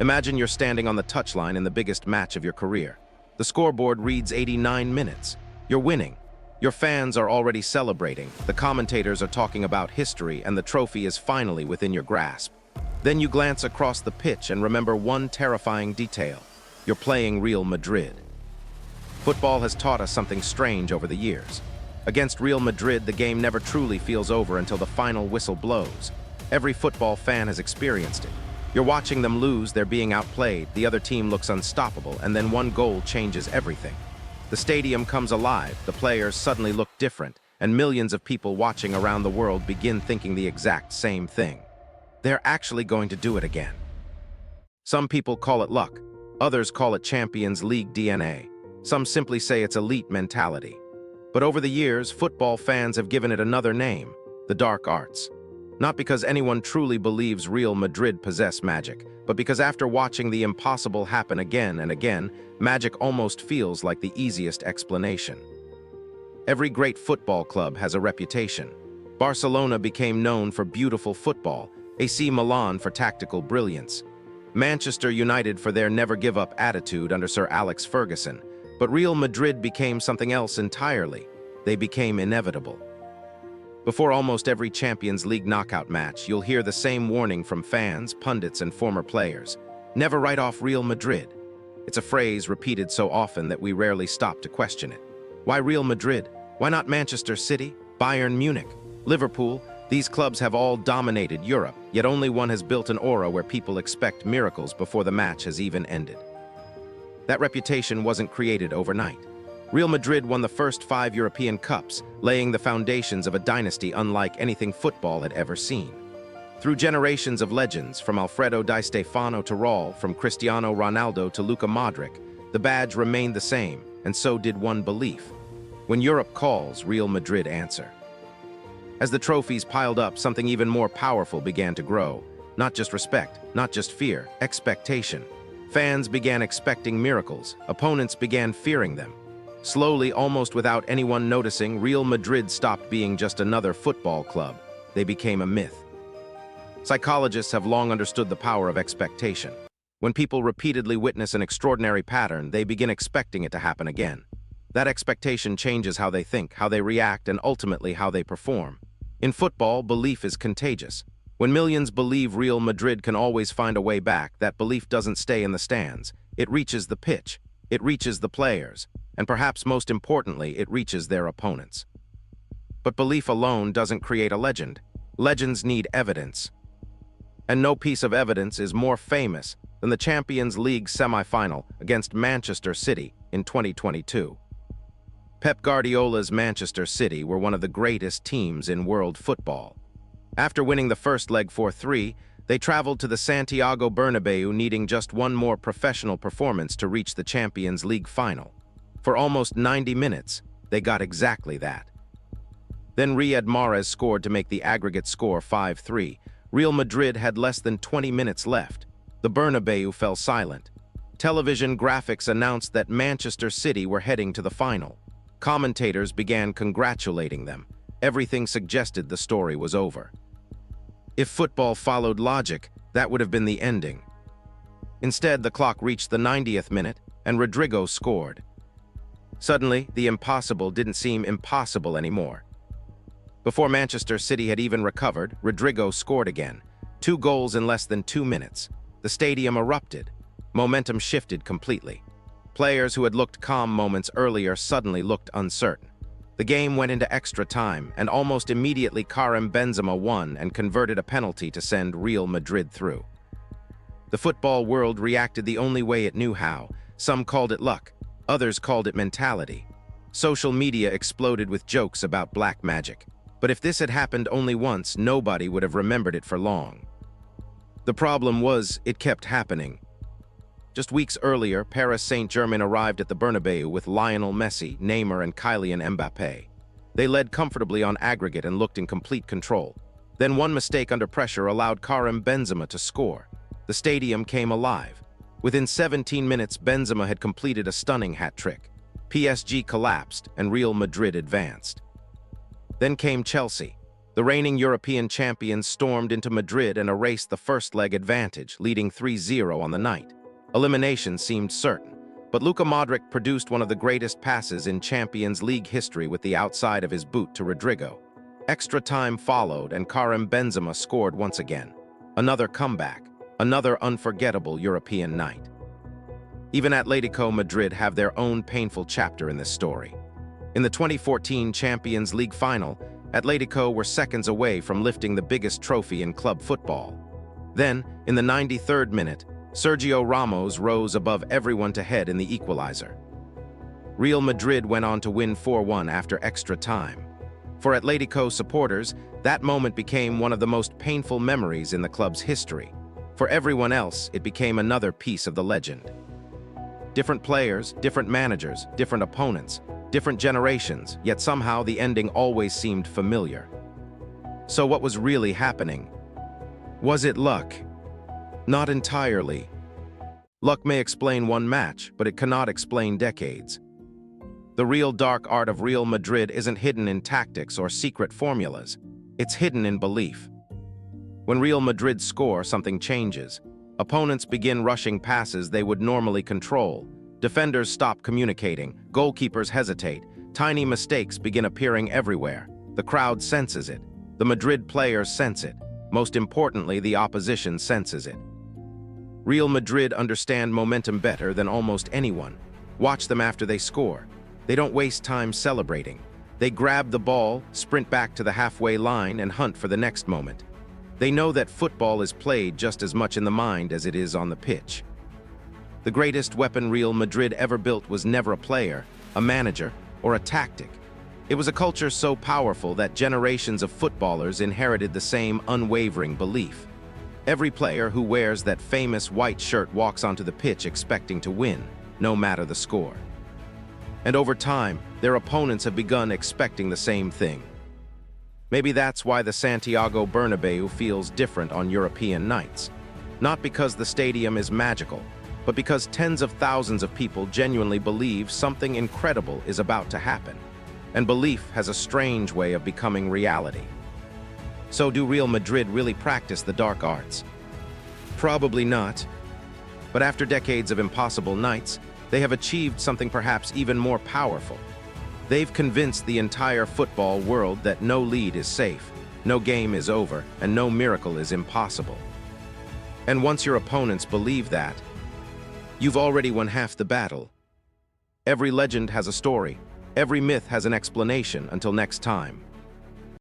Imagine you're standing on the touchline in the biggest match of your career. The scoreboard reads 89 minutes. You're winning. Your fans are already celebrating, the commentators are talking about history, and the trophy is finally within your grasp. Then you glance across the pitch and remember one terrifying detail. You're playing Real Madrid. Football has taught us something strange over the years. Against Real Madrid, the game never truly feels over until the final whistle blows. Every football fan has experienced it. You're watching them lose, they're being outplayed, the other team looks unstoppable, and then one goal changes everything. The stadium comes alive, the players suddenly look different, and millions of people watching around the world begin thinking the exact same thing. They're actually going to do it again. Some people call it luck, others call it Champions League DNA. Some simply say it's elite mentality. But over the years, football fans have given it another name, the dark arts. Not because anyone truly believes Real Madrid possess magic, but because after watching the impossible happen again and again, magic almost feels like the easiest explanation. Every great football club has a reputation. Barcelona became known for beautiful football, AC Milan for tactical brilliance, Manchester United for their never-give-up attitude under Sir Alex Ferguson, but Real Madrid became something else entirely. They became inevitable. Before almost every Champions League knockout match, you'll hear the same warning from fans, pundits, and former players. Never write off Real Madrid. It's a phrase repeated so often that we rarely stop to question it. Why Real Madrid? Why not Manchester City, Bayern Munich, Liverpool? These clubs have all dominated Europe, yet only one has built an aura where people expect miracles before the match has even ended. That reputation wasn't created overnight. Real Madrid won the first 5 European Cups, laying the foundations of a dynasty unlike anything football had ever seen. Through generations of legends, from Alfredo Di Stefano to Raul, from Cristiano Ronaldo to Luka Modric, the badge remained the same, and so did one belief. When Europe calls, Real Madrid answer. As the trophies piled up, something even more powerful began to grow. Not just respect, not just fear, expectation. Fans began expecting miracles, opponents began fearing them. Slowly, almost without anyone noticing, Real Madrid stopped being just another football club. They became a myth. Psychologists have long understood the power of expectation. When people repeatedly witness an extraordinary pattern, they begin expecting it to happen again. That expectation changes how they think, how they react, and ultimately how they perform. In football, belief is contagious. When millions believe Real Madrid can always find a way back, that belief doesn't stay in the stands. It reaches the pitch, it reaches the players, and perhaps most importantly, it reaches their opponents. But belief alone doesn't create a legend. Legends need evidence. And no piece of evidence is more famous than the Champions League semifinal against Manchester City in 2022. Pep Guardiola's Manchester City were one of the greatest teams in world football. After winning the first leg 4-3, they traveled to the Santiago Bernabeu needing just one more professional performance to reach the Champions League final. For almost 90 minutes, they got exactly that. Then Riyad Mahrez scored to make the aggregate score 5-3. Real Madrid had less than 20 minutes left. The Bernabeu fell silent. Television graphics announced that Manchester City were heading to the final. Commentators began congratulating them. Everything suggested the story was over. If football followed logic, that would have been the ending. Instead, the clock reached the 90th minute, and Rodrygo scored. Suddenly, the impossible didn't seem impossible anymore. Before Manchester City had even recovered, Rodrygo scored again. 2 goals in less than 2 minutes. The stadium erupted. Momentum shifted completely. Players who had looked calm moments earlier suddenly looked uncertain. The game went into extra time, and almost immediately Karim Benzema won and converted a penalty to send Real Madrid through. The football world reacted the only way it knew how. Some called it luck, others called it mentality. Social media exploded with jokes about black magic. But if this had happened only once, nobody would have remembered it for long. The problem was, it kept happening. Just weeks earlier, Paris Saint-Germain arrived at the Bernabeu with Lionel Messi, Neymar, and Kylian Mbappé. They led comfortably on aggregate and looked in complete control. Then one mistake under pressure allowed Karim Benzema to score. The stadium came alive. Within 17 minutes, Benzema had completed a stunning hat-trick. PSG collapsed, and Real Madrid advanced. Then came Chelsea. The reigning European champions stormed into Madrid and erased the first leg advantage, leading 3-0 on the night. Elimination seemed certain, but Luka Modric produced one of the greatest passes in Champions League history with the outside of his boot to Rodrigo. Extra time followed, and Karim Benzema scored once again. Another comeback, another unforgettable European night. Even Atlético Madrid have their own painful chapter in this story. In the 2014 Champions League final, Atlético were seconds away from lifting the biggest trophy in club football. Then, in the 93rd minute, Sergio Ramos rose above everyone to head in the equalizer. Real Madrid went on to win 4-1 after extra time. For Atlético supporters, that moment became one of the most painful memories in the club's history. For everyone else, it became another piece of the legend. Different players, different managers, different opponents, different generations, yet somehow the ending always seemed familiar. So what was really happening? Was it luck? Not entirely. Luck may explain one match, but it cannot explain decades. The real dark art of Real Madrid isn't hidden in tactics or secret formulas. It's hidden in belief. When Real Madrid score, something changes. Opponents begin rushing passes they would normally control. Defenders stop communicating. Goalkeepers hesitate. Tiny mistakes begin appearing everywhere. The crowd senses it. The Madrid players sense it. Most importantly, the opposition senses it. Real Madrid understand momentum better than almost anyone. Watch them after they score. They don't waste time celebrating. They grab the ball, sprint back to the halfway line, and hunt for the next moment. They know that football is played just as much in the mind as it is on the pitch. The greatest weapon Real Madrid ever built was never a player, a manager, or a tactic. It was a culture so powerful that generations of footballers inherited the same unwavering belief. Every player who wears that famous white shirt walks onto the pitch expecting to win, no matter the score. And over time, their opponents have begun expecting the same thing. Maybe that's why the Santiago Bernabeu feels different on European nights. Not because the stadium is magical, but because tens of thousands of people genuinely believe something incredible is about to happen. And belief has a strange way of becoming reality. So do Real Madrid really practice the dark arts? Probably not. But after decades of impossible nights, they have achieved something perhaps even more powerful. They've convinced the entire football world that no lead is safe, no game is over, and no miracle is impossible. And once your opponents believe that, you've already won half the battle. Every legend has a story. Every myth has an explanation. Until next time.